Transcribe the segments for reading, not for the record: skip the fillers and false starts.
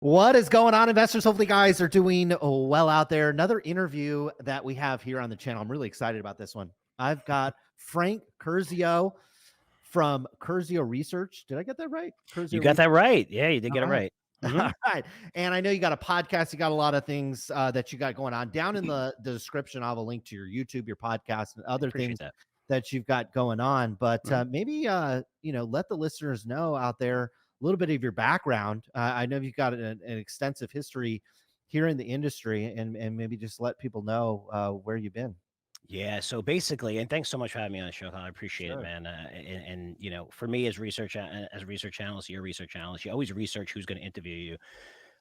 What is going on, investors? Hopefully, guys are doing well out there. Another interview that we have here on the channel. I'm really excited about this one. I've got Frank Curzio from Curzio Research. Did I get that right? You Curzio got Research. that right. Yeah, you did All get it right. right. All right. And I know you got a podcast. You got a lot of things that you got going on. Down in the description, I'll have a link to your YouTube, your podcast, and I other appreciate things that. that you've got going on. But Mhm. maybe, let the listeners know out there a little bit of your background. I know you've got an extensive history here in the industry, and maybe just let people know where you've been. Yeah, so basically and thanks so much for having me on the show, Kyle, I appreciate it, Sure. man, for me as a research analyst, you're a research analyst, you always research who's gonna interview you.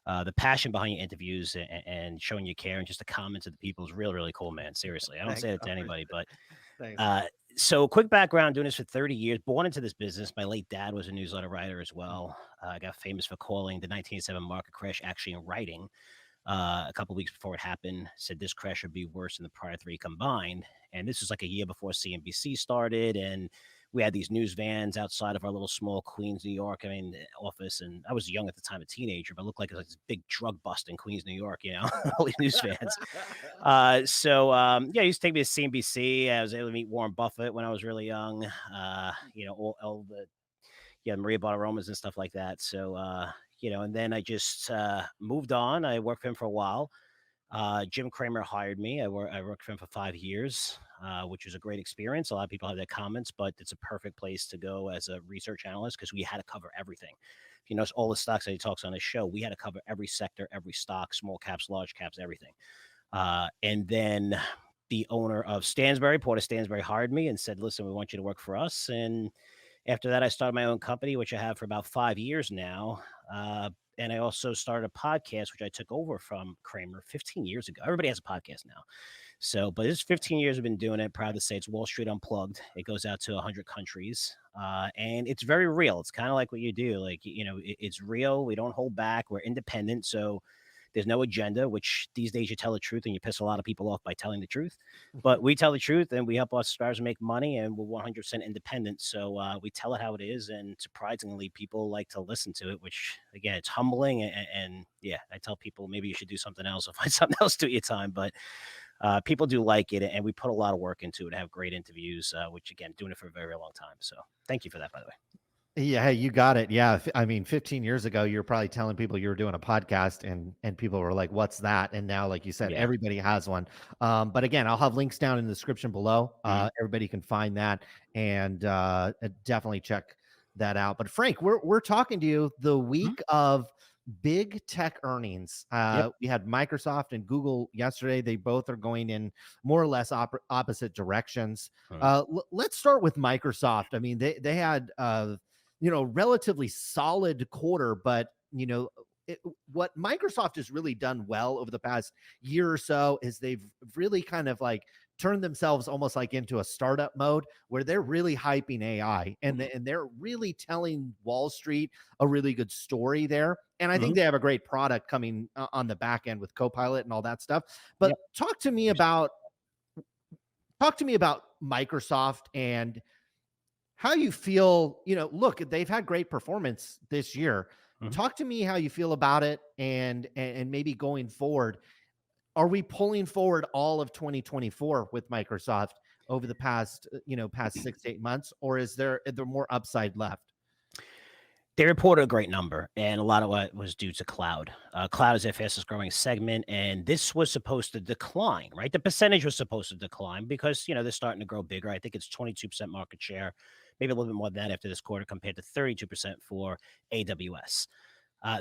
The passion behind your interviews and showing you care and just the comments of the people is really, really cool, man, seriously. I don't Thanks. say that I to appreciate anybody, it. but, Thanks. uh, so quick background, doing this for 30 years, born into this business. My late dad was a newsletter writer as well. I got famous for calling the 1987 market crash actually in writing. A couple weeks before it happened, said this crash would be worse than the prior three combined. And this was like a year before CNBC started. And we had these news vans outside of our little small Queens, New York, office. And I was young at the time, a teenager, but looked like it was like this big drug bust in Queens, New York, all these news vans. Yeah, he used to take me to CNBC. I was able to meet Warren Buffett when I was really young. All the Maria Bartiromas and stuff like that. And then I just moved on. I worked for him for a while. Jim Cramer hired me. I worked for him for 5 years, which was a great experience. A lot of people have their comments, but it's a perfect place to go as a research analyst because we had to cover everything. If you notice all the stocks that he talks on his show, we had to cover every sector, every stock, small caps, large caps, everything. And then the owner of Stansberry, Porter Stansberry, hired me and said, "Listen, we want you to work for us." And after that, I started my own company, which I have for about 5 years now. And I also started a podcast, which I took over from Kramer 15 years ago. Everybody has a podcast now. But it's 15 years I've been doing it. Proud to say it's Wall Street Unplugged. It goes out to 100 countries. And it's very real. It's kind of like what you do. It's real. We don't hold back. We're independent. So there's no agenda, which these days you tell the truth and you piss a lot of people off by telling the truth. But we tell the truth and we help our subscribers make money and we're 100% independent. We tell it how it is. And surprisingly, people like to listen to it, which again, it's humbling. And yeah, I tell people maybe you should do something else or find something else to do your time. But people do like it. And we put a lot of work into it, have great interviews, which again, doing it for a very long time. So thank you for that, by the way. Yeah, hey, you got it. Yeah, I mean, 15 years ago, you were probably telling people you were doing a podcast, and people were like, "What's that?" And now, like you said, Yeah. everybody has one. But again, I'll have links down in the description below. Mhm. Everybody can find that and definitely check that out. But Frank, we're talking to you the Mhm. week of big tech earnings. Yep. We had Microsoft and Google yesterday. They both are going in more or less opposite directions. Mhm. Let's start with Microsoft. I mean, they had relatively solid quarter, but what Microsoft has really done well over the past year or so is they've really kind of like turned themselves almost like into a startup mode where they're really hyping AI and they're really telling Wall Street a really good story there. And I think Mhm. they have a great product coming on the back end with Copilot and all that stuff. But Yep. talk to me about Microsoft and how you feel. Look, they've had great performance this year. Mhm. Talk to me how you feel about it and maybe going forward. Are we pulling forward all of 2024 with Microsoft over the past 6 to 8 months, or is there more upside left? They reported a great number, and a lot of what was due to cloud. Cloud is their fastest growing segment, and this was supposed to decline, right? The percentage was supposed to decline because, they're starting to grow bigger. I think it's 22% market share, maybe a little bit more than that after this quarter compared to 32% for AWS.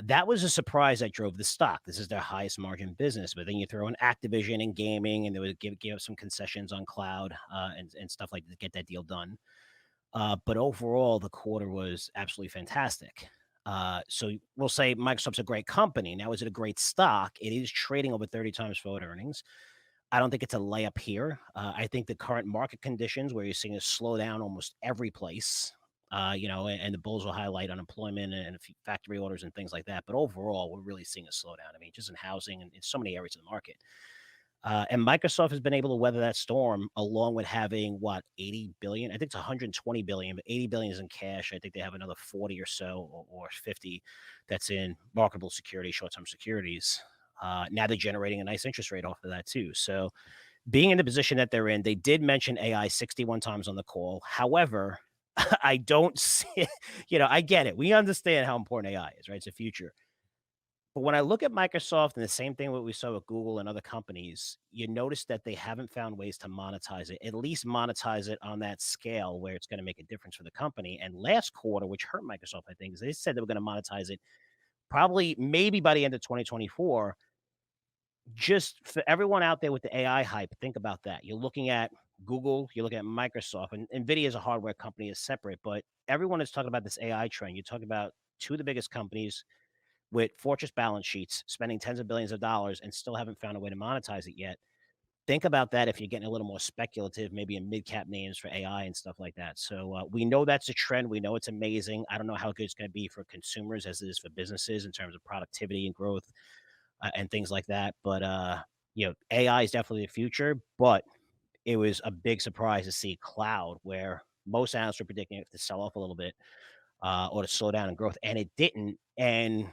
That was a surprise that drove the stock. This is their highest margin business, but then you throw in Activision and gaming, and they would give up some concessions on cloud and stuff like that to get that deal done. But overall, the quarter was absolutely fantastic. So we'll say Microsoft's a great company. Now, is it a great stock? It is trading over 30 times forward earnings. I don't think it's a layup here. I think the current market conditions where you're seeing a slowdown almost every place, and the bulls will highlight unemployment and a few factory orders and things like that. But overall, we're really seeing a slowdown. I mean, just in housing and in so many areas of the market. And Microsoft has been able to weather that storm along with having what 80 billion. I think it's 120 billion, but 80 billion is in cash. I think they have another 40 or so or 50 that's in marketable security, short-term securities. Now they're generating a nice interest rate off of that too. So being in the position that they're in, they did mention AI 61 times on the call. However, I don't see, I get it. We understand how important AI is, right? It's the future. But when I look at Microsoft and the same thing what we saw with Google and other companies, you notice that they haven't found ways to monetize it, at least monetize it on that scale where it's going to make a difference for the company. And last quarter, which hurt Microsoft, I think, is they said they were going to monetize it probably maybe by the end of 2024. Just for everyone out there with the AI hype, think about that. You're looking at Google, you're looking at Microsoft, and Nvidia is a hardware company is separate, but everyone is talking about this AI trend. You talk about two of the biggest companies with fortress balance sheets, spending tens of billions of dollars and still haven't found a way to monetize it yet. Think about that if you're getting a little more speculative, maybe in mid cap names for AI and stuff like that. So we know that's a trend. We know it's amazing. I don't know how good it's going to be for consumers as it is for businesses in terms of productivity and growth and things like that. But AI is definitely the future. But it was a big surprise to see cloud, where most analysts were predicting it to sell off a little bit or to slow down in growth, and it didn't. And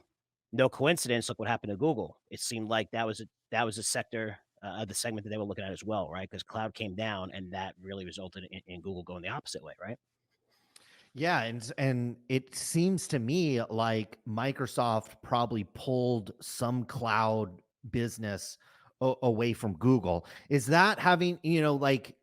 no coincidence, look what happened to Google. It seemed like that was a sector of the segment that they were looking at as well, right? Because cloud came down, and that really resulted in Google going the opposite way, right? Yeah, and it seems to me like Microsoft probably pulled some cloud business away from Google. Is that having, like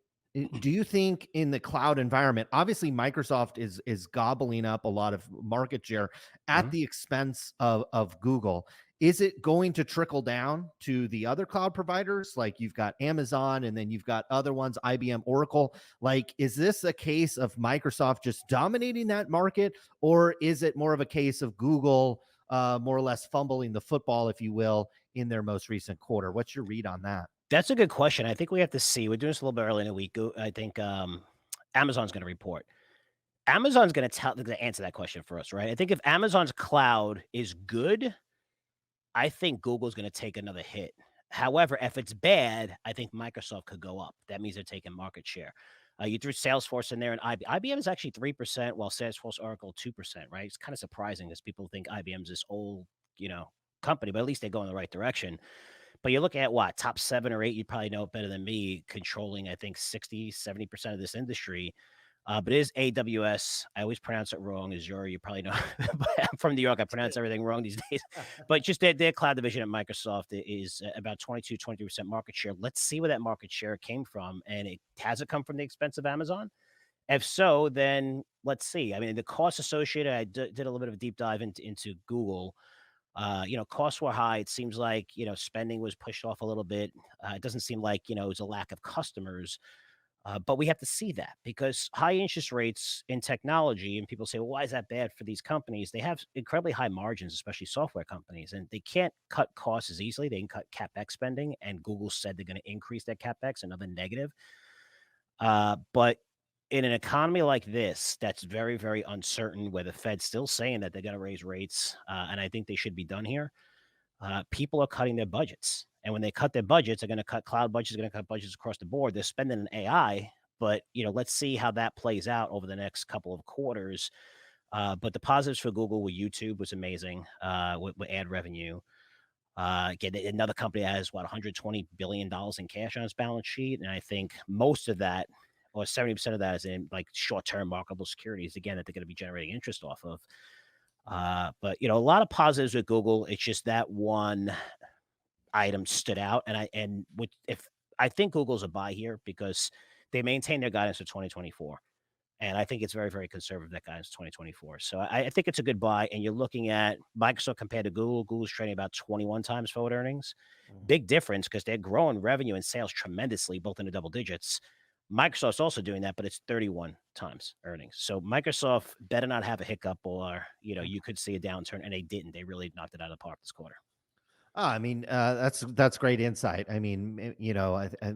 do you think in the cloud environment, obviously Microsoft is gobbling up a lot of market share at Mhm. the expense of Google. Is it going to trickle down to the other cloud providers? Like you've got Amazon and then you've got other ones, IBM, Oracle. Like, is this a case of Microsoft just dominating that market, or is it more of a case of Google more or less fumbling the football, if you will, in their most recent quarter? What's your read on that? That's a good question. I think we have to see. We're doing this a little bit early in the week. I think Amazon's going to report. Amazon's going to answer that question for us, right? I think if Amazon's cloud is good, I think Google's gonna take another hit. However, if it's bad, I think Microsoft could go up. That means they're taking market share. You threw Salesforce in there, and IBM is actually 3%, while Salesforce, Oracle 2%, right? It's kind of surprising as people think IBM's this old, you know, company, but at least they go in the right direction. But you're looking at what, top 7 or 8, you probably know it better than me, controlling, I think, 60-70% of this industry. But it is AWS. I always pronounce it wrong, Azure. You probably know, but I'm from New York. I pronounce everything wrong these days. But just their cloud division at Microsoft is about 22-23% market share. Let's see where that market share came from. And has it come from the expense of Amazon? If so, then let's see. I mean, the costs associated, I did a little bit of a deep dive into Google. Costs were high. It seems like, spending was pushed off a little bit. It doesn't seem like, it was a lack of customers. But we have to see that because high interest rates in technology, and people say, well, why is that bad for these companies? They have incredibly high margins, especially software companies, and they can't cut costs as easily. They can cut CapEx spending, and Google said they're going to increase their CapEx, another negative. But in an economy like this, that's very, very uncertain, where the Fed's still saying that they're going to raise rates, and I think they should be done here. People are cutting their budgets. And when they cut their budgets, they're going to cut cloud budgets, they're going to cut budgets across the board. They're spending in AI, but let's see how that plays out over the next couple of quarters. But the positives for Google with YouTube was amazing with ad revenue. Again, another company that has what $120 billion in cash on its balance sheet, and I think most of that, or 70% of that, is in like short-term marketable securities. Again, that they're going to be generating interest off of. But a lot of positives with Google. It's just that one item stood out, if I think Google's a buy here because they maintain their guidance for 2024, and I think it's very, very conservative, that guidance 2024. So I think it's a good buy. And you're looking at Microsoft compared to Google. Google's trading about 21 times forward earnings. Mhm. Big difference because they're growing revenue and sales tremendously, both in the double digits. Microsoft's also doing that, but it's 31 times earnings. So Microsoft better not have a hiccup, or you could see a downturn, and they didn't. They really knocked it out of the park this quarter. I mean, that's great insight. I mean,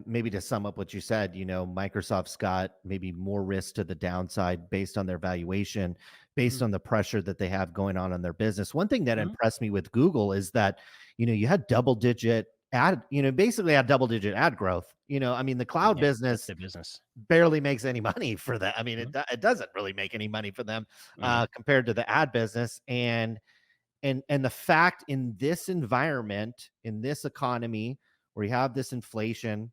maybe to sum up what you said, Microsoft's got maybe more risk to the downside based on their valuation, based Mhm, on the pressure that they have going on in their business. One thing that mhm, impressed me with Google is that, you had double digit basically had double digit ad growth. I mean, the cloud Yeah, that's business their business. barely makes any money for that. I mean, Mhm, it doesn't really make any money for them mhm, compared to the ad business. And the fact in this environment, in this economy where you have this inflation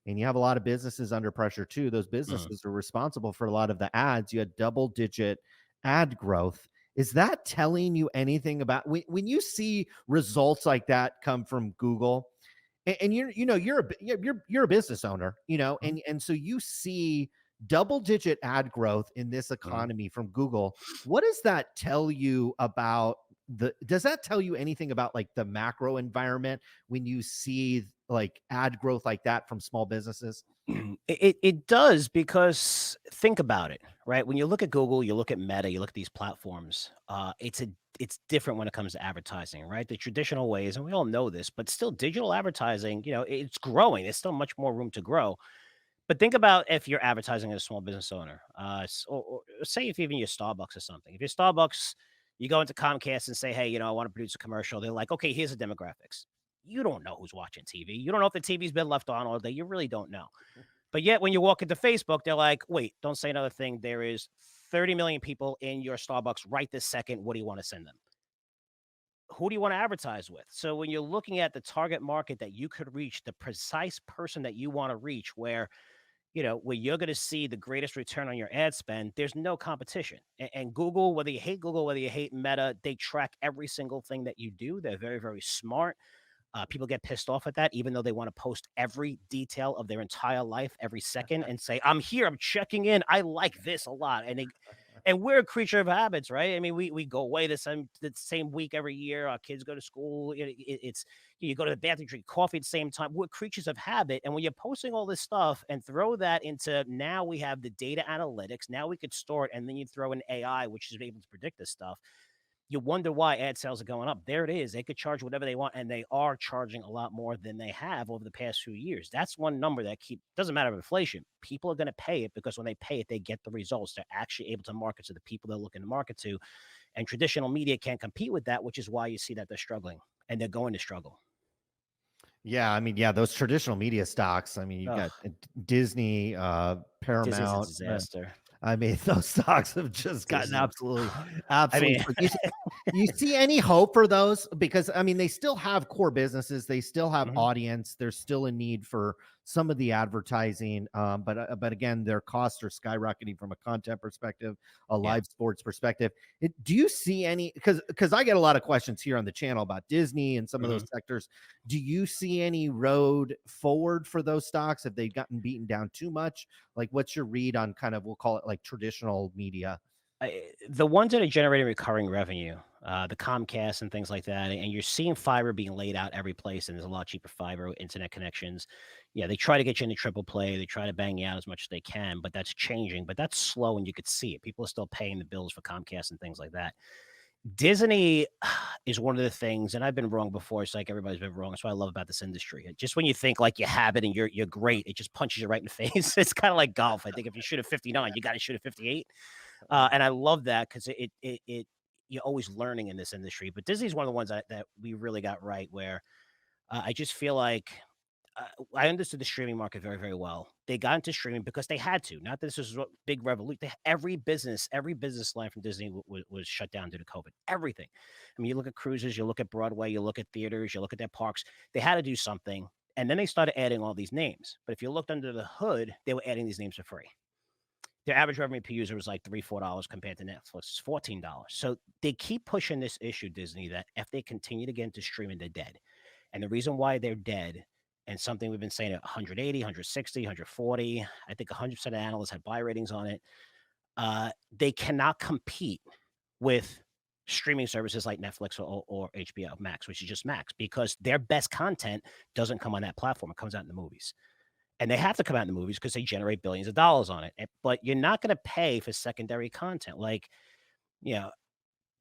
and you have a lot of businesses under pressure too, those mhm. businesses are responsible for a lot of the ads. You had double digit ad growth. Is that telling you anything about when you see results like that come from Google? And you're a business owner, Mhm, and so you see double digit ad growth in this mhm. economy from Google. What does that tell you about the does that tell you anything about like the macro environment when you see like ad growth like that from small businesses? It does because think about it, right? When you look at Google, you look at Meta, you look at these platforms, it's different when it comes to advertising, right? The traditional ways, and we all know this, but still digital advertising, it's growing. There's still much more room to grow. But think about if you're advertising as a small business owner, or say if even you're Starbucks or something. If you're Starbucks, you go into Comcast and say, "Hey, I want to produce a commercial." They're like, "Okay, here's the demographics." You don't know who's watching TV. You don't know if the TV's been left on all day. You really don't know. But yet, when you walk into Facebook, they're like, "Wait, don't say another thing. There is 30 million people in your Starbucks right this second. What do you want to send them? Who do you want to advertise with?" So when you're looking at the target market that you could reach, the precise person that you want to reach, where you're going to see the greatest return on your ad spend, there's no competition. And Google, whether you hate Google, whether you hate Meta, they track every single thing that you do. They're very, very smart. People get pissed off at that, even though they want to post every detail of their entire life every second and say, "I'm here, I'm checking in. I like this a lot." And we're a creature of habits, right? I mean, we go away the same week every year. Our kids go to school. It's you go to the bathroom, drink coffee at the same time. We're creatures of habit. And when you're posting all this stuff and throw that into now we have the data analytics, now we could store it, and then you throw in AI, which is able to predict this stuff. You wonder why ad sales are going up. There it is. They could charge whatever they want, and they are charging a lot more than they have over the past few years. That's one number that doesn't matter inflation. People are going to pay it because when they pay it, they get the results. They're actually able to market to the people they're looking to market to. And traditional media can't compete with that, which is why you see that they're struggling and they're going to struggle. Yeah, I mean, yeah, those traditional media stocks. I mean, you've got Ugh, Disney, Disney's a Paramount. disaster. I mean, those stocks have just gotten Disney. absolutely, I absolutely. mean, You see any hope for those? Because I mean, they still have core businesses, they still have mhm, audience. There's still a need for some of the advertising, but again, their costs are skyrocketing from a content perspective, a yeah. live sports perspective. Do you see any? Because I get a lot of questions here on the channel about Disney and some of those Mhm. sectors. Do you see any road forward for those stocks? Have they gotten beaten down too much? Like, what's your read on kind of we'll call it like traditional media? The ones that are generating recurring revenue, the Comcast and things like that, and you're seeing fiber being laid out every place, and there's a lot cheaper fiber internet connections. Yeah, they try to get you into triple play. They try to bang you out as much as they can, but that's changing. But that's slow, and you could see it. People are still paying the bills for Comcast and things like that. Disney is one of the things, and I've been wrong before. It's like everybody's been wrong. That's what I love about this industry. Just when you think like you have it and you're great, it just punches you right in the face. It's kind of like golf. I think if you shoot at 59, you got to shoot at 58. And I love that because you're always learning in this industry. But Disney's one of the ones that we really got right, where I just feel like uh, I understood the streaming market very, very well. They got into streaming because they had to. Not that this was a big revolution. Every business line from Disney was shut down due to COVID. Everything. I mean, you look at cruises, you look at Broadway, you look at theaters, you look at their parks. They had to do something, and then they started adding all these names. But if you looked under the hood, they were adding these names for free. Their average revenue per user was like $3, $4 compared to Netflix, $14. So they keep pushing this issue, Disney, that if they continue to get into streaming, they're dead. And the reason why they're dead, and something we've been saying at 180, 160, 140, I think 100% of analysts had buy ratings on it. They cannot compete with streaming services like Netflix or HBO Max, which is just Max, because their best content doesn't come on that platform. It comes out in the movies. And they have to come out in the movies because they generate billions of dollars on it. But you're not going to pay for secondary content like, you know,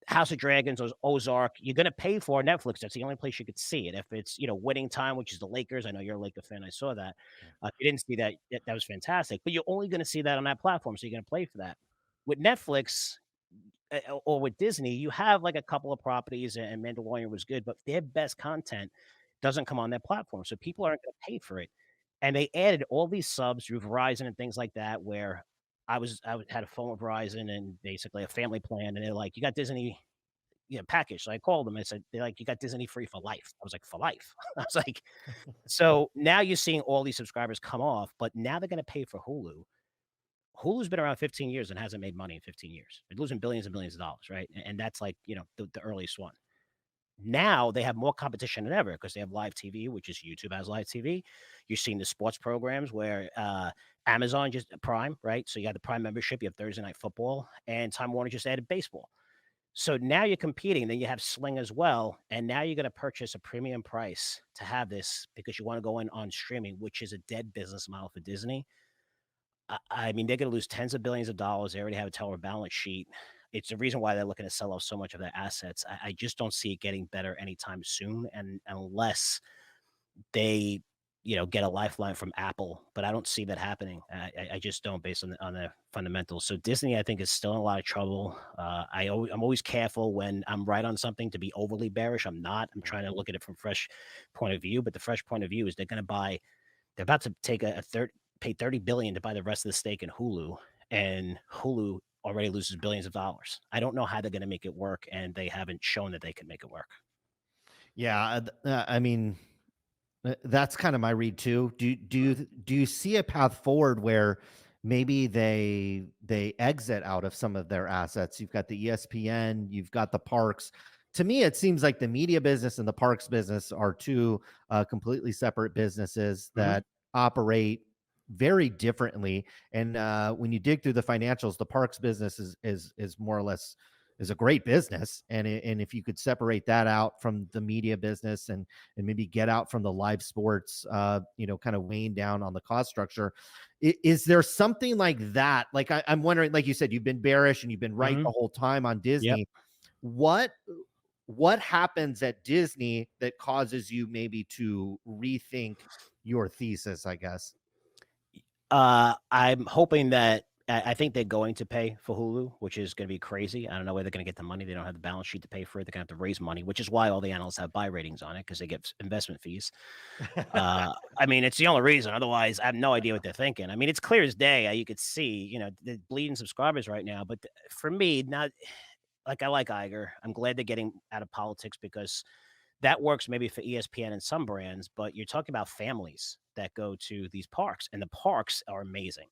House of Dragons or Ozark. You're going to pay for Netflix. That's the only place you could see it. If it's, winning time, which is the Lakers. I know you're a Laker fan. I saw that. If you didn't see that, that was fantastic. But you're only going to see that on that platform. So you're going to pay for that. With Netflix, or with Disney, you have like a couple of properties, and Mandalorian was good, but their best content doesn't come on their platform, so people aren't gonna pay for it. And they added all these subs through Verizon and things like that, where had a phone with Verizon and basically a family plan, and they're like, "You got Disney, package." So I called them. I said, they're like, "You got Disney free for life." I was like, "For life?" I was like, so now you're seeing all these subscribers come off, but now they're gonna pay for Hulu. Hulu's been around 15 years and hasn't made money in 15 years. They're losing billions and billions of dollars, right? And that's like, the earliest one. Now they have more competition than ever because they have live TV, which is YouTube has live TV. You're seeing the sports programs where Amazon just Prime, right? So you got the Prime membership, you have Thursday Night Football, and Time Warner just added baseball. So now you're competing. Then you have Sling as well, and now you're going to purchase a premium price to have this because you want to go in on streaming, which is a dead business model for Disney. I mean, they're going to lose tens of billions of dollars. They already have a tower balance sheet. It's the reason why they're looking to sell off so much of their assets. I just don't see it getting better anytime soon, and unless they, get a lifeline from Apple, but I don't see that happening. I just don't, based on the fundamentals. So Disney, I think, is still in a lot of trouble. I'm always careful when I'm right on something to be overly bearish. I'm not. I'm trying to look at it from fresh point of view. But the fresh point of view is they're going to buy. They're about to take a third, pay 30 billion to buy the rest of the stake in Hulu, and Hulu already loses billions of dollars. I don't know how they're going to make it work, and they haven't shown that they can make it work. Yeah, I mean, that's kind of my read too. Do you see a path forward where maybe they exit out of some of their assets? You've got the ESPN, you've got the parks. To me, it seems like the media business and the parks business are two completely separate businesses Mhm. that operate very differently. And when you dig through the financials, the parks business is more or less is a great business. And if you could separate that out from the media business and maybe get out from the live sports, kind of weighing down on the cost structure. Is there something like that? Like I'm wondering, like you said, you've been bearish and you've been right the Mhm. whole time on Yep. Disney. What what happens at Disney that causes you maybe to rethink your thesis? I guess. I'm hoping that I think they're going to pay for Hulu, which is gonna be crazy. I don't know where they're gonna get the money. They don't have the balance sheet to pay for it. They're gonna have to raise money, which is why all the analysts have buy ratings on it because they get investment fees. I mean, it's the only reason. Otherwise, I have no idea what they're thinking. I mean, it's clear as day. You could see, the bleeding subscribers right now. But for me, not like I like Iger. I'm glad they're getting out of politics because that works maybe for ESPN and some brands, but you're talking about families that go to these parks, and the parks are amazing.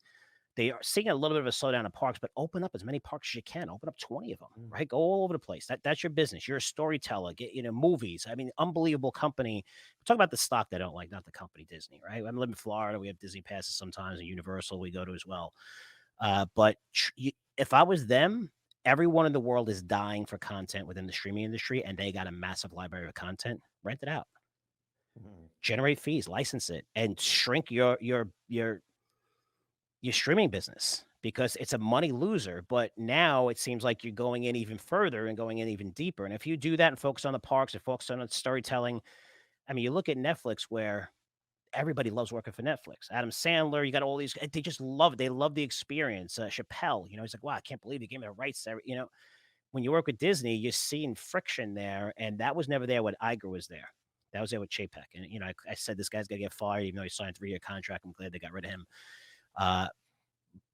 They are seeing a little bit of a slowdown in parks, but open up as many parks as you can. Open up 20 of them, Mm, right? Go all over the place. That's your business. You're a storyteller. Get, movies. I mean, unbelievable company. Talk about the stock they don't like, not the company Disney, right? I'm living in Florida. We have Disney passes sometimes, and Universal we go to as well. If I was them, everyone in the world is dying for content within the streaming industry, and they got a massive library of content. Rent it out, mm, generate fees, license it, and shrink your streaming business because it's a money loser. But now it seems like you're going in even further and going in even deeper. And if you do that and focus on the parks and focus on the storytelling, I mean, you look at Netflix where everybody loves working for Netflix. Adam Sandler, you got all these, they just love it. They love the experience. Chappelle, he's like, wow, I can't believe you gave me the rights to when you work with Disney, you're seeing friction there. And that was never there when Iger was there. That was there with Chapek. And, I said, this guy's going to get fired, even though he signed a 3-year contract. I'm glad they got rid of him. Uh,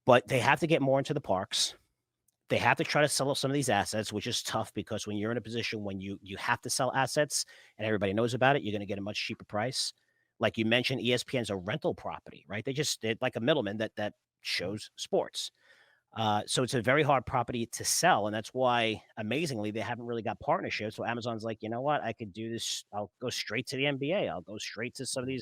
but they have to get more into the parks. They have to try to sell off some of these assets, which is tough because when you're in a position when you have to sell assets and everybody knows about it, you're going to get a much cheaper price. Like you mentioned, ESPN's a rental property, right? They're like a middleman that mm, shows sports. So it's a very hard property to sell, and that's why, amazingly, they haven't really got partnerships. So Amazon's like, you know what? I could do this. I'll go straight to the NBA. I'll go straight to some of mm.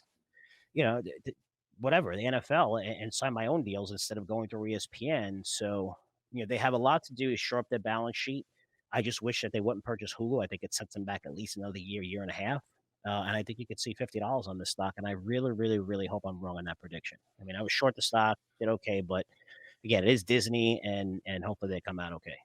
these whatever, the NFL and sign my own deals instead of going through ESPN. So, they have a lot to do to shore up their balance sheet. I just wish that they wouldn't purchase Hulu. I think it sets them back at least another year, year and a half. And I think you could see $50 on this stock. And I really, really, really hope I'm wrong on that prediction. I mean, I was short the stock, did okay, but again, it is Disney, and hopefully they come out okay.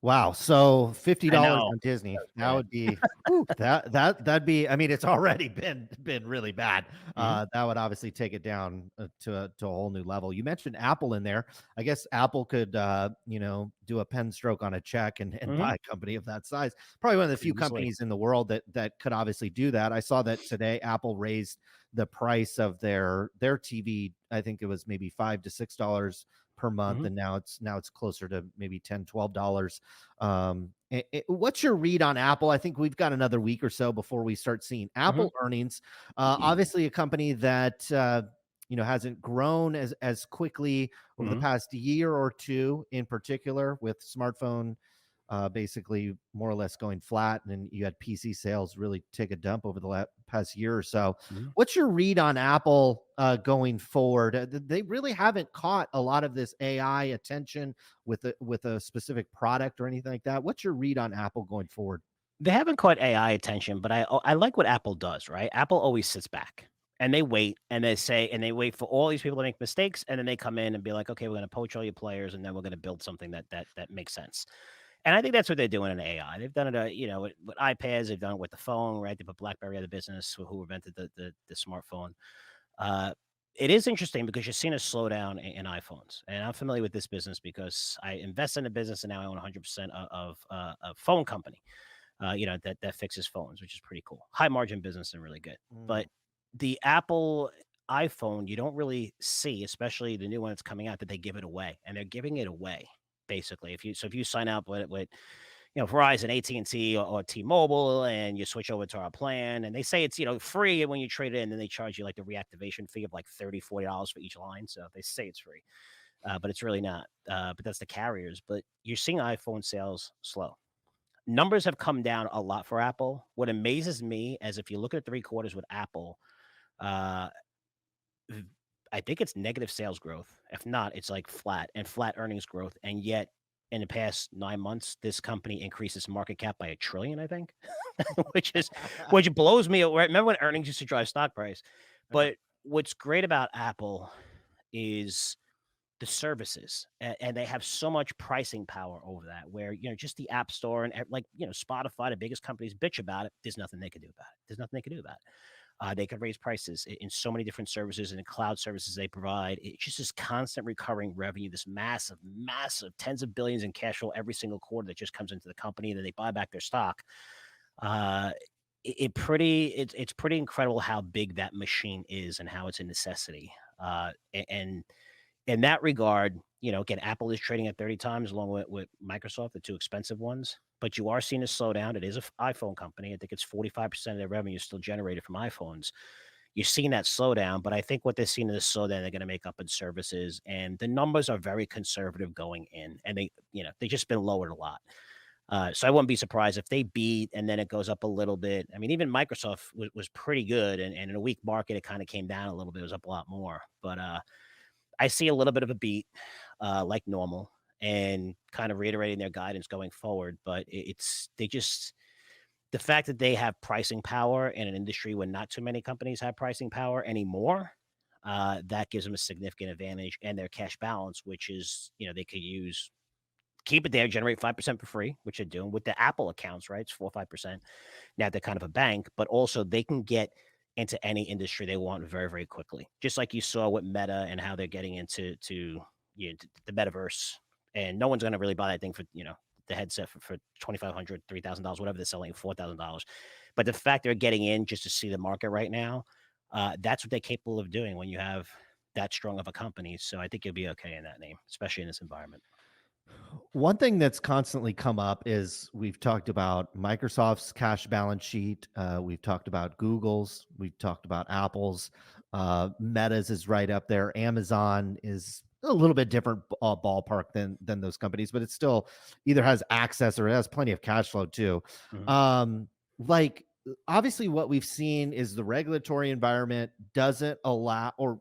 Wow, so I $50 know. on Disney, That's that bad. would be whew, that'd be, I mean, it's already been really bad. Mhm, That would obviously take it down, to a whole new level. You mentioned Apple in there. I guess Apple could, do a pen stroke on a check and mhm. buy a company of that size. Probably one of the Pretty few easily. companies in the world that could obviously do that. I saw that today Apple raised the price of their TV. I think it was maybe $5 to $6 per month, Mhm, and now it's closer to maybe $10 to $12. What's your read on Apple? I think we've got another week or so before we start seeing mhm, Apple earnings. Obviously, a company that hasn't grown as quickly over the mhm. past year or two, in particular, with smartphone basically more or less going flat, and then you had PC sales really take a dump over the past year or so. Mhm. What's your read on Apple going forward? They really haven't caught a lot of this AI attention with a specific product or anything like that. What's your read on Apple going forward? They haven't caught AI attention, but I like what Apple does, right? Apple always sits back and they wait and they wait for all these people to make mistakes, and then they come in and be like, "Okay, we're gonna poach all your players, and then we're gonna build something that makes sense." And I think that's what they're doing in AI. They've done it, with iPads. They've done it with the phone, right? They put BlackBerry out of business, who invented the smartphone. Uh, it is interesting because you're seeing a slowdown in iPhones, and I'm familiar with this business because I invest in the business, and now I own 100% of a phone company, that fixes phones, which is pretty cool. High margin business and really good. Mm. But the Apple iPhone, you don't really see, especially the new one that's coming out, that they give it away, and they're giving it away basically. If you sign up with Verizon, AT&T, or T-Mobile, and you switch over to our plan, and they say it's free when you trade it in, then they charge you like the reactivation fee of like $30-40 for each line. So they say it's free, but it's really not. But that's the carriers. But you're seeing iPhone sales slow. Numbers have come down a lot for Apple. What amazes me is if you look at 3 quarters with Apple, uh, v I think it's negative sales growth. If not, it's like flat and flat earnings growth, and yet in the past 9 months, this company increased its market cap by $1,000,000,000,000, I think, which blows me away. Remember when earnings used to drive stock price? Yeah. But what's great about Apple is the services, and they have so much pricing power over that, where just the app store and Spotify, the biggest companies, bitch about it. There's nothing they can do about it. There's nothing they can do about it. They can raise prices in so many different services and cloud services they provide. It's just this constant recurring revenue, this massive, massive tens of billions in cash flow every single quarter that just comes into the company. That they buy back their stock. uh it's pretty incredible how big that machine is and how it's a necessity. And in that regard, again, Apple is trading at 30 times along with Microsoft, the two expensive ones. But you are seeing a slowdown. It is an iPhone company. I think it's 45% of their revenue is still generated from iPhones. You're seeing that slowdown, but I think what they're seeing in this slowdown, they're going to make up in services. And the numbers are very conservative going in, and they just been lowered a lot. So I wouldn't be surprised if they beat and then it goes up a little bit. I mean, even Microsoft was pretty good, and in a weak market, it kind of came down a little bit. It was up a lot more, but I see a little bit of a beat, like normal, and kind of reiterating their guidance going forward. But it's they just the fact that they have pricing power in an industry where not too many companies have pricing power anymore, that gives them a significant advantage, and their cash balance, which is they could use keep it there, generate 5% for free, which they're doing with the Apple accounts, right? It's 4 or 5%. Now they're kind of a bank, but also they can get into any industry they want very, very quickly. Just like you saw with Meta and how they're getting into the metaverse. And no one's going to really buy that thing for, the headset for $2,500, $3,000, whatever they're selling, $4,000. But the fact they're getting in just to see the market right now, that's what they're capable of doing when you have that strong of a company. So I think you'll be okay in that name, especially in this environment. One thing that's constantly come up is we've talked about Microsoft's cash balance sheet. We've talked about Google's. We've talked about Apple's. Meta's is right up there. Amazon is a little bit different ballpark than those companies, but it still either has access or it has plenty of cash flow too. Mhm. Like obviously, what we've seen is the regulatory environment doesn't allow or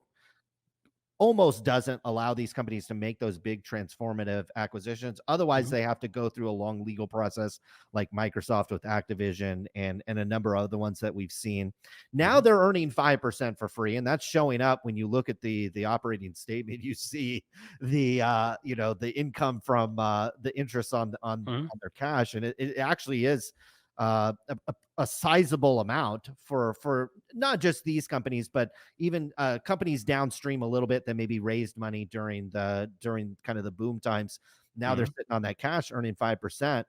almost doesn't allow these companies to make those big transformative acquisitions. Otherwise, Mhm. they have to go through a long legal process like Microsoft with Activision and a number of other ones that we've seen. Now Mhm. they're earning 5% for free, and that's showing up when you look at the operating statement. You see the income from the interest Mhm. on their cash, and it actually is a sizable amount for not just these companies, but even companies downstream a little bit that maybe raised money during kind of the boom times. Now they're Mhm. sitting on that cash, earning 5%.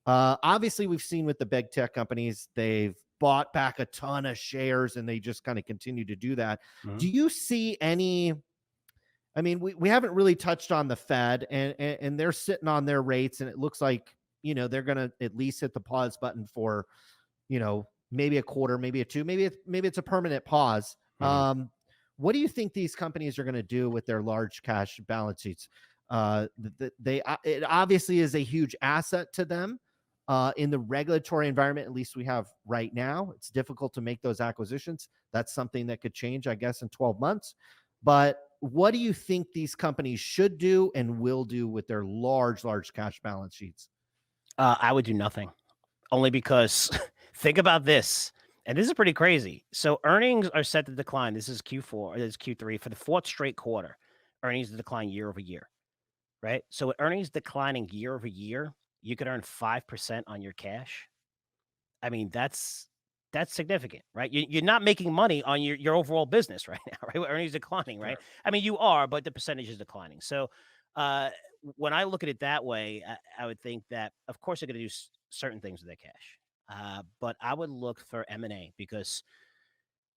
Obviously, we've seen with the big tech companies, they've bought back a ton of shares, and they just kind of continue to do that. Do Mhm. you see any? I mean, we haven't really touched on the Fed, and they're sitting on their rates, and it looks like they're going to at least hit the pause button for maybe a quarter, maybe a two, maybe it's a permanent pause. Mhm. What do you think these companies are going to do with their large cash balance sheets? It obviously is a huge asset to them in the regulatory environment. At least we have right now. It's difficult to make those acquisitions. That's something that could change, I guess, in 12 months. But what do you think these companies should do and will do with their large cash balance sheets? I would do nothing. Only because think about this, and this is pretty crazy. So earnings are set to decline. This is Q4, this is Q3 for the fourth straight quarter. Earnings to decline year over year, right? So with earnings declining year over year, you could earn 5% on your cash. I mean, that's significant, right? You're not making money on your overall business right now, right? With earnings declining, right? Sure. I mean, you are, but the percentage is declining. So, uh, when I look at it that way, I would think that, of course, they're going to do certain things with their cash, but I would look for M&A because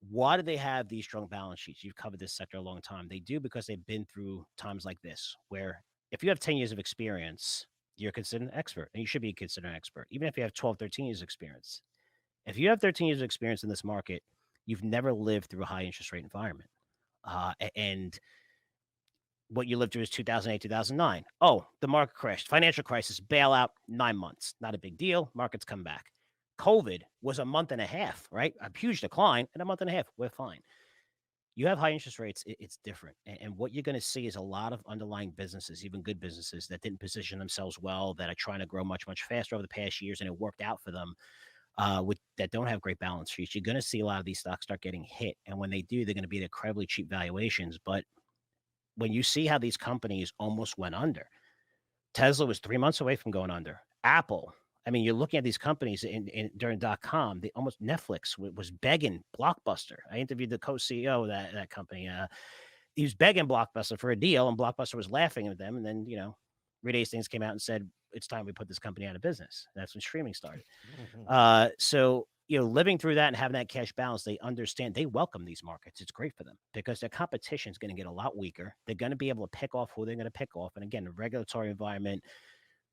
why do they have these strong balance sheets? You've covered this sector a long time. They do because they've been through times like this, where if you have 10 years of experience, you're considered an expert, and you should be considered an expert, even if you have 12, 13 years of experience. If you have 13 years of experience in this market, you've never lived through a high interest rate environment. And what you lived through is 2008, 2009. Oh, the market crashed, financial crisis, bailout, 9 months. Not a big deal. Markets come back. COVID was a month and a half, right? A huge decline in a month and a half. We're fine. You have high interest rates, it's different. And what you're going to see is a lot of underlying businesses, even good businesses that didn't position themselves well, that are trying to grow much, much faster over the past years, and it worked out for them with that don't have great balance sheets. You're going to see a lot of these stocks start getting hit, and when they do, they're going to be at incredibly cheap valuations. But when you see how these companies almost went under, Tesla was 3 months away from going under. Apple. I mean, you're looking at these companies in during .com. They almost Netflix was begging Blockbuster. I interviewed the co-CEO of that company. He was begging Blockbuster for a deal, and Blockbuster was laughing at them. And then, Reed Hastings came out and said, "It's time we put this company out of business." And that's when streaming started. So, living through that and having that cash balance, they understand, they welcome these markets. It's great for them because their competition is going to get a lot weaker. They're going to be able to pick off who they're going to pick off. And again, the regulatory environment,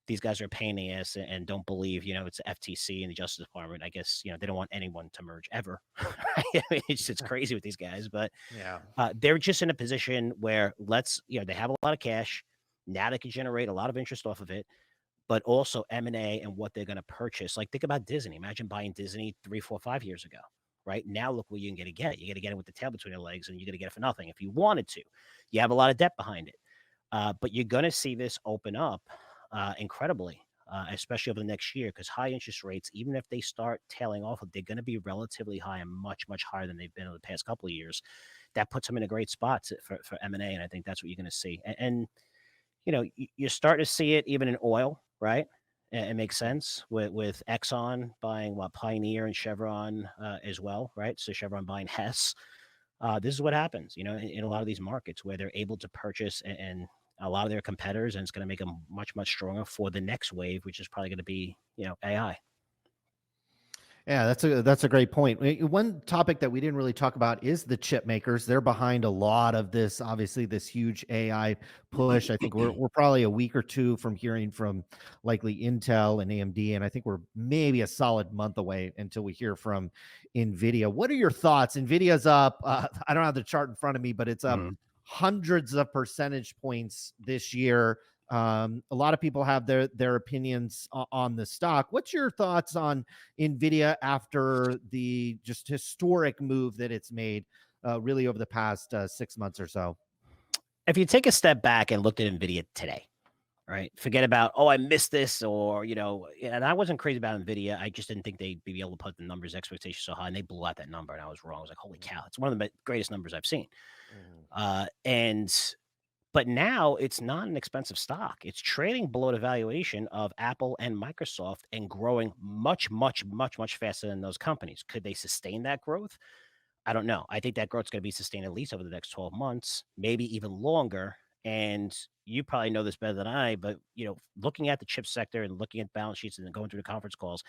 these guys are a pain in the ass and don't believe, it's the FTC and the Justice Department. I guess, they don't want anyone to merge ever. Right? I mean, it's crazy with these guys, but Yeah. they're just in a position where they have a lot of cash. Now they can generate a lot of interest off of it, but also M&A and what they're gonna purchase. Like, think about Disney. Imagine buying Disney 3, 4, 5 years ago, right? Now look where you can get it. You gotta get it with the tail between your legs, and you're gonna get it for nothing if you wanted to. You have a lot of debt behind it. But you're gonna see this open up, incredibly, especially over the next year, because high interest rates, even if they start tailing off, they're gonna be relatively high and much, much higher than they've been over the past couple of years. That puts them in a great spot for M&A, and I think that's what you're gonna see. And you're starting to see it even in oil, right? It makes sense with Exxon buying what Pioneer and Chevron as well, right? So Chevron buying Hess. This is what happens, in a lot of these markets where they're able to purchase and a lot of their competitors, and it's going to make them much, much stronger for the next wave, which is probably going to be, AI. Yeah, that's a great point. One topic that we didn't really talk about is the chip makers. They're behind a lot of this, obviously, this huge AI push. I think we're probably a week or two from hearing from likely Intel and AMD, and I think we're maybe a solid month away until we hear from Nvidia. What are your thoughts? Nvidia's up. I don't have the chart in front of me, but it's up Mhm. hundreds of percentage points this year. A lot of people have their opinions on the stock. What's your thoughts on Nvidia after the just historic move that it's made, really over the past 6 months or so? If you take a step back and looked at Nvidia today, right? Forget about, oh, I missed this, or and I wasn't crazy about Nvidia. I just didn't think they'd be able to put the numbers expectations so high, and they blew out that number, and I was wrong. I was like, holy cow, it's one of the greatest numbers I've seen. Mhm. And but now it's not an expensive stock. It's trading below the valuation of Apple and Microsoft and growing much, much, much, much faster than those companies. Could they sustain that growth? I don't know. I think that growth's gonna be sustained at least over the next 12 months, maybe even longer. And you probably know this better than I, but looking at the chip sector and looking at balance sheets and then going through the conference calls,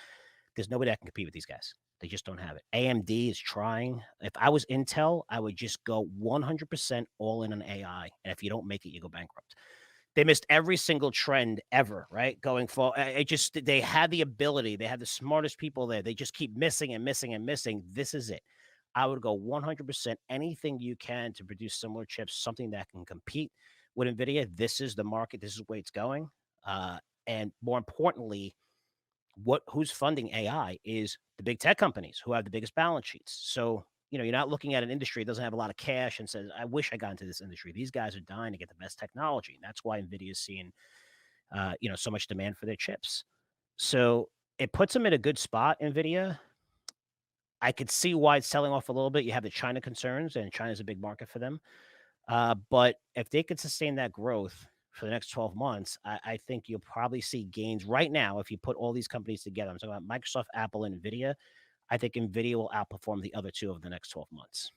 there's nobody that can compete with these guys. They just don't have it. AMD is trying. If I was Intel, I would just go 100% all in on AI. And if you don't make it, you go bankrupt. They missed every single trend ever, right? Going for it just they had the ability, they had the smartest people there. They just keep missing and missing and missing. This is it. I would go 100% anything you can to produce similar chips, something that can compete with Nvidia. This is the market. This is where it's going. And more importantly, who's funding AI is the big tech companies who have the biggest balance sheets. So, you're not looking at an industry that doesn't have a lot of cash and says, I wish I got into this industry. These guys are dying to get the best technology. And that's why Nvidia is seeing so much demand for their chips. So it puts them in a good spot, Nvidia. I could see why it's selling off a little bit. You have the China concerns, and China's a big market for them. But if they could sustain that growth for the next 12 months, I think you'll probably see gains right now. If you put all these companies together, I'm talking about Microsoft, Apple, and Nvidia. I think Nvidia will outperform the other two over the next 12 months.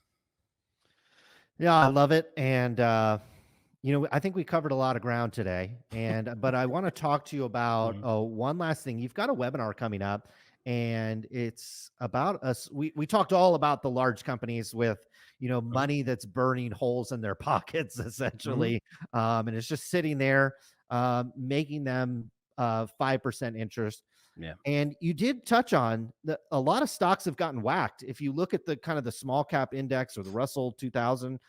Yeah, I love it. And, I think we covered a lot of ground today. But I want to talk to you about Mhm, one last thing. You've got a webinar coming up, and it's about us. We talked all about the large companies with, mhm, money that's burning holes in their pockets, mhm. essentially. And it's just sitting there, making them 5% interest. Yeah. And you did touch on that a lot of stocks have gotten whacked. If you look at the kind of the small cap index or the Russell 2000,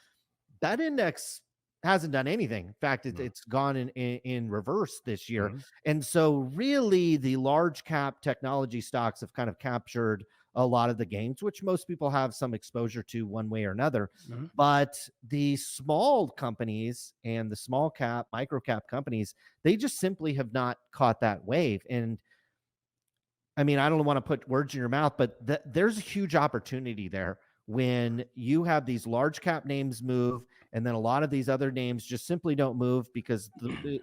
that index hasn't done anything. In fact, Mhm, it's gone in reverse this year. mhm, And so, really, the large cap technology stocks have kind of captured a lot of the gains, which most people have some exposure to one way or another. mhm. But the small companies and the small cap, micro cap companies, they just simply have not caught that wave. And I mean, I don't want to put words in your mouth, but there's a huge opportunity there when you have these large cap names move, and then a lot of these other names just simply don't move because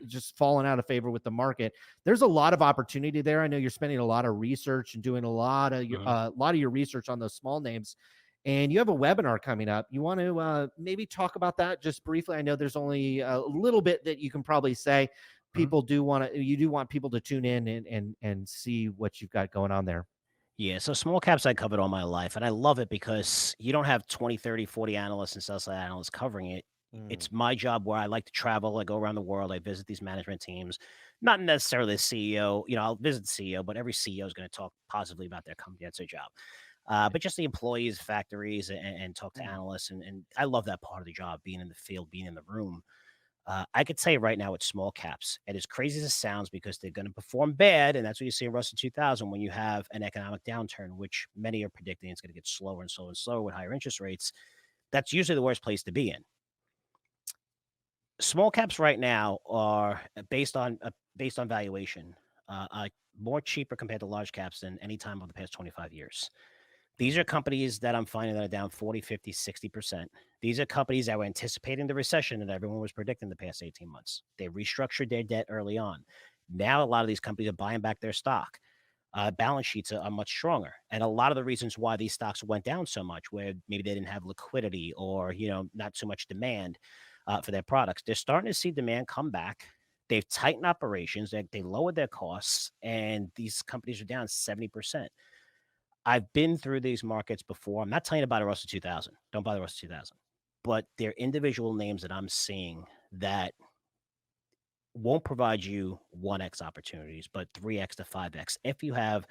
just falling out of favor with the market. There's a lot of opportunity there. I know you're spending a lot of research and doing Mhm. a lot of your research on those small names, and you have a webinar coming up. You want to maybe talk about that just briefly? I know there's only a little bit that you can probably say. Mhm. You do want people to tune in and see what you've got going on there. Yeah, so small caps I covered all my life, and I love it because you don't have 20, 30, 40 analysts and sell side analysts covering it. Mm, It's my job where I like to travel. I go around the world. I visit these management teams, not necessarily the CEO. I'll visit the CEO, but every CEO is going to talk positively about their company. That's their job. But just the employees, factories, and talk to mm. analysts. And I love that part of the job, being in the field, being in the room. I could tell you right now it's small caps. And as crazy as it sounds, because they're going to perform bad, and that's what you see in Russell 2000 when you have an economic downturn, which many are predicting it's going to get slower and slower and slower with higher interest rates. That's usually the worst place to be in. Small caps right now are based on valuation, more cheaper compared to large caps than any time over the past 25 years. These are Mhm. companies that I'm finding that are down 40, 50, 60%. These are companies that were anticipating the recession that everyone was predicting the past 18 months. They restructured their debt early on. Now, a lot of these companies are buying back their stock. Balance sheets are much stronger. And a lot of the reasons why these stocks went down so much, where maybe they didn't have liquidity or, not so much demand for their products, they're starting to see demand come back. They've tightened operations, they lowered their costs, and these companies are down 70%. I've been through these markets before. I'm not telling you about a Russell 2000. Don't buy the Russell 2000. But they're individual names that I'm seeing that won't provide you 1x opportunities, but 3x to 5x if you have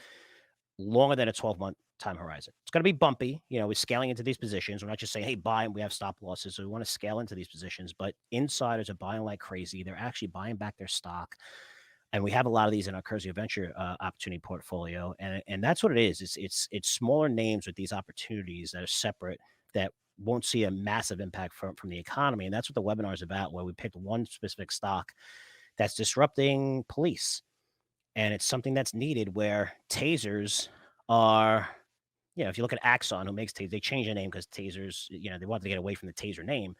longer than a 12-month time horizon. It's going to be bumpy. We're scaling into these positions. We're not just saying, hey, buy, and we have stop losses. So we want to scale into these positions. But insiders are buying like crazy. They're actually buying back their stock. And we have a lot of these in our Curzio Venture opportunity portfolio, and that's what it is. It's smaller names with these opportunities that are separate that won't see a massive impact from the economy. And that's what the webinar is about, where we picked one specific stock that's disrupting police. And it's something that's needed where tasers are, if you look at Axon, who makes tasers, they changed their name because tasers, they wanted to get away from the taser name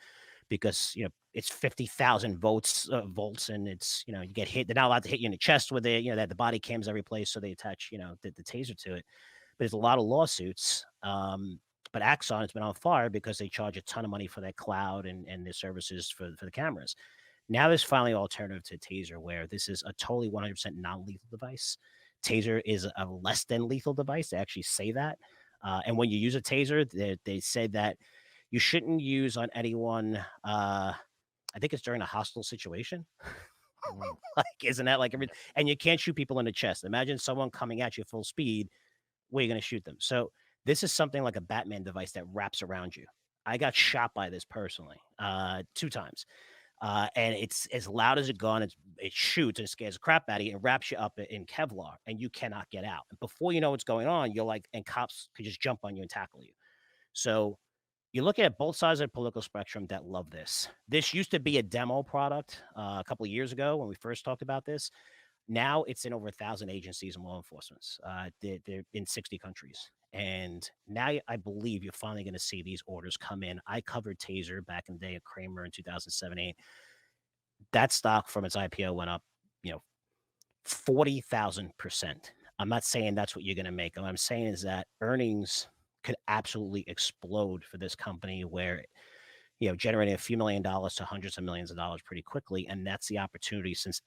because, it's 50,000 volts and it's, you get hit. They're not allowed to hit you in the chest with it. They have the body cams every place. So they attach, the taser to it. But there's a lot of lawsuits. But Axon has been on fire because they charge a ton of money for their cloud and their services for the cameras. Now there's finally an alternative to taser where this is a totally 100% non-lethal device. Taser is a less than lethal device. They actually say that. And when you use a taser, they say that you shouldn't use on anyone. I think it's during a hostile situation. Mm. Like, isn't that like everything? And you can't shoot people in the chest. Imagine someone coming at you full speed. Where are you going to shoot them? So this is something like a Batman device that wraps around you. I got shot by this personally 2 times. And it's as loud as a gun. It shoots and it scares the crap out of you and wraps you up in Kevlar, and you cannot get out. And before you know what's going on, you're like, and cops could just jump on you and tackle you. So you're looking at both sides of the political spectrum that love this. This used to be a demo product a couple of years ago when we first talked about this. Now it's in over 1,000 agencies and law enforcement. They're in 60 countries. And now I believe you're finally going to see these orders come in. I covered Taser back in the day of Cramer in 2007, 8. That stock from its IPO went up, 40,000%. I'm not saying that's what you're going to make. What I'm saying is that earnings could absolutely explode for this company where, generating a few $1,000,000 to hundreds of millions of dollars pretty quickly. And that's the opportunity since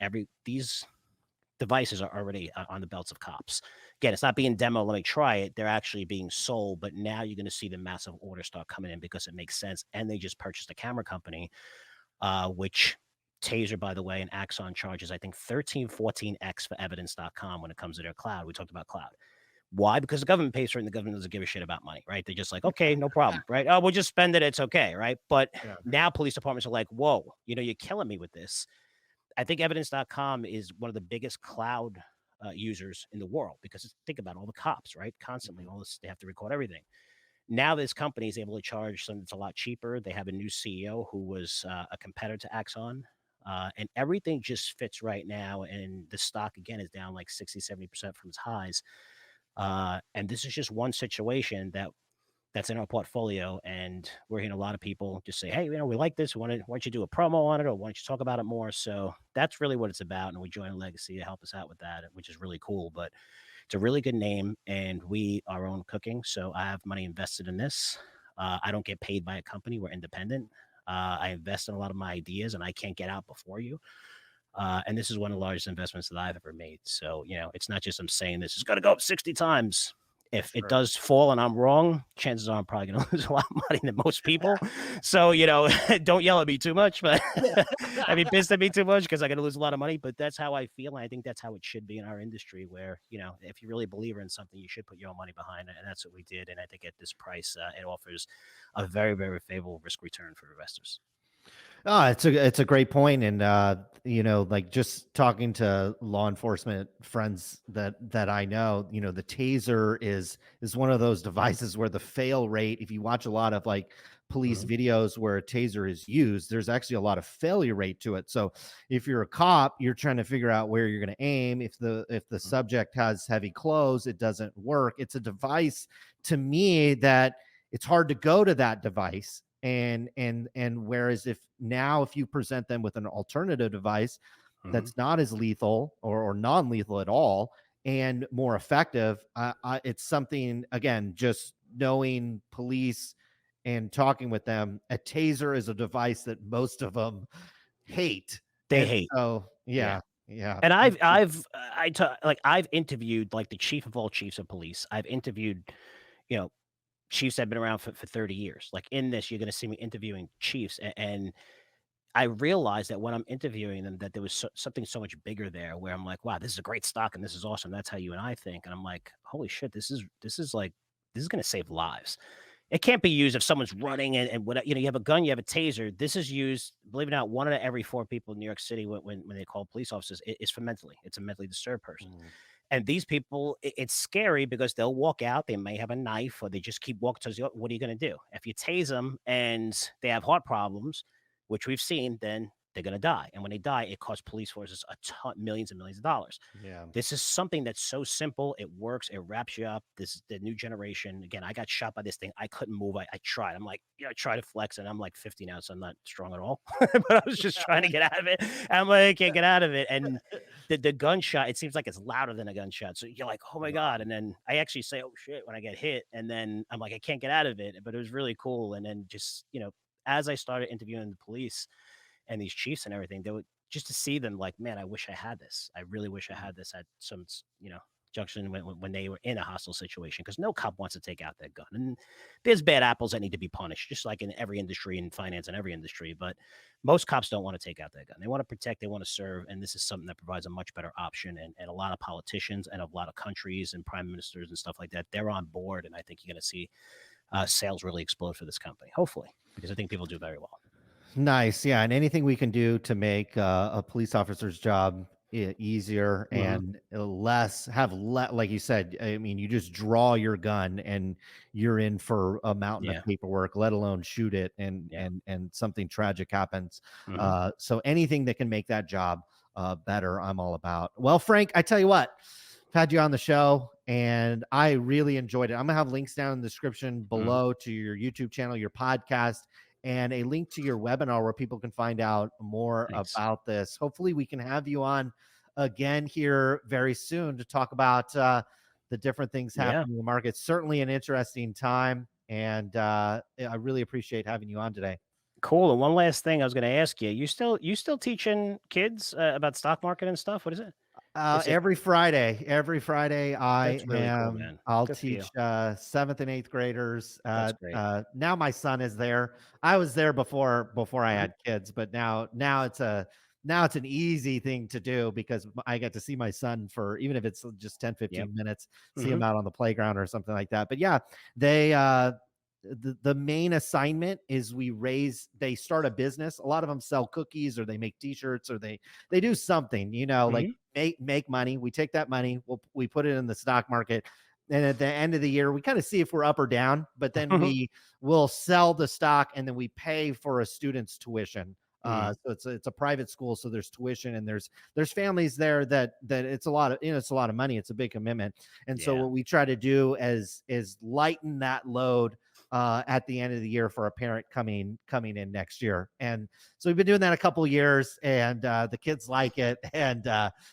these devices are already on the belts of cops. Again, it's not being demo. Let me try it. They're actually being sold, but now you're going to see the massive orders start coming in because it makes sense. And they just purchased a camera company, which Taser, by the way, and Axon charges, I think 13, 14x for evidence.com when it comes to their cloud. We talked about cloud. Why? Because the government pays for it and the government doesn't give a shit about money, right? They're just like, okay, no problem, right? Oh, we'll just spend it. It's okay, right? But Yeah, now police departments are like, whoa, you're killing me with this. I think evidence.com is one of the biggest cloud users in the world because think about all the cops, right? Constantly, all this, they have to record everything. Now this company is able to charge something that's a lot cheaper. They have a new CEO who was a competitor to Axon. And everything just fits right now. And the stock, again, is down like 60, 70% from its highs. And this is just one situation that's in our portfolio. And we're hearing a lot of people just say, hey, we like this. Why don't you do a promo on it? Or why don't you talk about it more? So that's really what it's about. And we joined Legacy to help us out with that, which is really cool. But it's a really good name, and we are own cooking. So I have money invested in this. I don't get paid by a company. We're independent. I invest in a lot of my ideas, and I can't get out before you. And this is one of the largest investments that I've ever made. So, it's not just I'm saying this is going to go up 60 times. If it sure. does fall and I'm wrong, chances are I'm probably going to lose a lot of money than most people. So, don't yell at me too much, but I mean, pissed at me too much because I'm going to lose a lot of money. But that's how I feel. And I think that's how it should be in our industry where, if you really believe in something, you should put your own money behind it. And that's what we did. And I think at this price, it offers a very, very favorable risk return for investors. Oh, it's a great point, and like just talking to law enforcement friends that I know, the taser is one of those devices where the fail rate, if you watch a lot of like police Mhm. videos where a taser is used, there's actually a lot of failure rate to it. So if you're a cop, you're trying to figure out where you're going to aim. If the subject has heavy clothes, it doesn't work. It's a device to me that it's hard to go to that device and whereas if you present them with an alternative device Mhm. that's not as lethal or non-lethal at all and more effective, it's something, again, just knowing police and talking with them, a taser is a device that most of them hate. They And hate. so Yeah. yeah. And I've interviewed like the chief of all chiefs of police. I've interviewed, you know, chiefs that have been around for 30 years. Like in this, you're going to see me interviewing chiefs. And I realized that when I'm interviewing them, that there was something so much bigger there where I'm like, wow, this is a great stock and this is awesome. That's how you and I think. And I'm like, holy shit, this is going to save lives. It can't be used if someone's running and what, you have a gun, you have a taser. This is used, believe it or not, one out of every 4 people in New York City when they call police officers is for mentally. It's a mentally disturbed person. Mm. And these people, it's scary because they'll walk out, they may have a knife, or they just keep walking towards you. What are you gonna do? If you tase them and they have heart problems, which we've seen, then they're gonna die. And when they die, it costs police forces a ton, millions and millions of dollars. Yeah. This is something that's so simple. It works. It wraps you up. This is the new generation. Again, I got shot by this thing. I couldn't move. I tried. I'm like, I try to flex, and I'm like 50 now, so I'm not strong at all. But I was just trying to get out of it. And I'm like, I can't get out of it. And the gunshot, it seems like it's louder than a gunshot. So you're like, oh my God. And then I actually say, oh shit, when I get hit. And then I'm like, I can't get out of it. But it was really cool. And then just, as I started interviewing the police and these chiefs and everything, they would just to see them like, man, I wish I had this. I really wish I had this at some, junction when they were in a hostile situation, because no cop wants to take out their gun. And there's bad apples that need to be punished, just like in every industry, in finance and every industry. But most cops don't want to take out their gun. They want to protect, they want to serve. And this is something that provides a much better option. And a lot of politicians and a lot of countries and prime ministers and stuff like that, they're on board. And I think you're going to see sales really explode for this company, hopefully, because I think people do very well. Nice. Yeah. And anything we can do to make a police officer's job easier Hmm. and like you said, I mean, you just draw your gun and you're in for a mountain of Yeah. paperwork, let alone shoot it and Yeah. something tragic happens. Hmm. So anything that can make that job better, I'm all about. Well, Frank, I tell you what, I've had you on the show and I really enjoyed it. I'm gonna have links down in the description Hmm. below to your YouTube channel, your podcast, and a link to your webinar where people can find out more Thanks. about this. Hopefully, we can have you on again here very soon to talk about the different things Yeah. happening in the market. Certainly an interesting time, and I really appreciate having you on today. Cool. And one last thing I was going to ask you, you still teaching kids about stock market and stuff? What is it? Is it Every Friday, That's really cool, man. I'll Good for you. teach seventh and eighth graders. That's great. Now my son is there. I was there before I Mhm. had kids, but now it's an easy thing to do because I get to see my son for even if it's just 10, Yep. 15 minutes, see him Mhm. out on the playground or something like that. But yeah, the main assignment is they start a business. A lot of them sell cookies or they make t-shirts or they do something, like Mhm. make money. We take that money, we put it in the stock market. And at the end of the year, we kind of see if we're up or down, but then we will sell the stock and then we pay for a student's tuition. Mhm. So it's a private school, so there's tuition and there's families there that it's a lot of it's a lot of money. It's a big commitment, and so Yeah. what we try to do is lighten that load at the end of the year for a parent coming in next year. And so we've been doing that a couple years, and the kids like it. And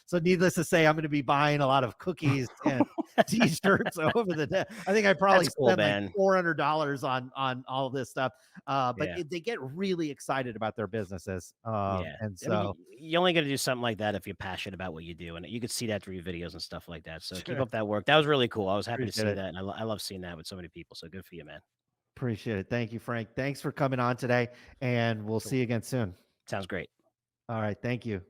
so, needless to say, I'm going to be buying a lot of cookies and t-shirts over the day. I think I probably That's cool, spent like man. $400 on all this stuff. Yeah. They get really excited about their businesses, Yeah. and I mean, so you only gotta do something like that if you're passionate about what you do, and you could see that through your videos and stuff like that. So keep sure, up that work. That was really cool. I was happy to appreciate see it. that, and I love seeing that with so many people. So good for you, man. Appreciate it. Thank you, Frank. Thanks for coming on today, and we'll Cool. see you again soon. Sounds great. All right, thank you.